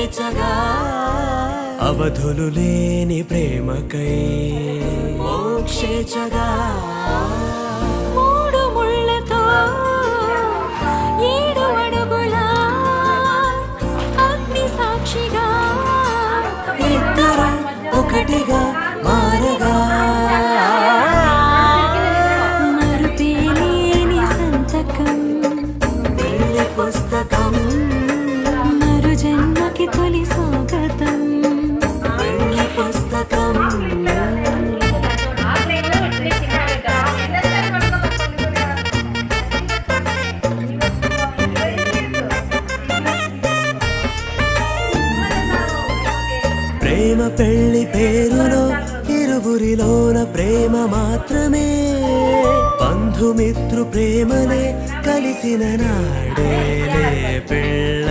మోక్షేచగా అవధులు లేని ప్రేమకై మోక్షేచగా మూడు ముళ్ళతో 7 అడుగుల అగ్ని సాక్షిగా ఇద్దరు ఒకటిగా మారగా మరుపేలేని సంతకం పెళ్లి పుస్తకం మరు జన్మకి తొలి స్వాగతం పెళ్లి పుస్తకం ప్రేమ పెళ్లి పేరులో ఇరువురిలోన ప్రేమ మాత్రమే బంధుమిత్రు ప్రేమనే కలిసిన నాడేలే పెళ్ళ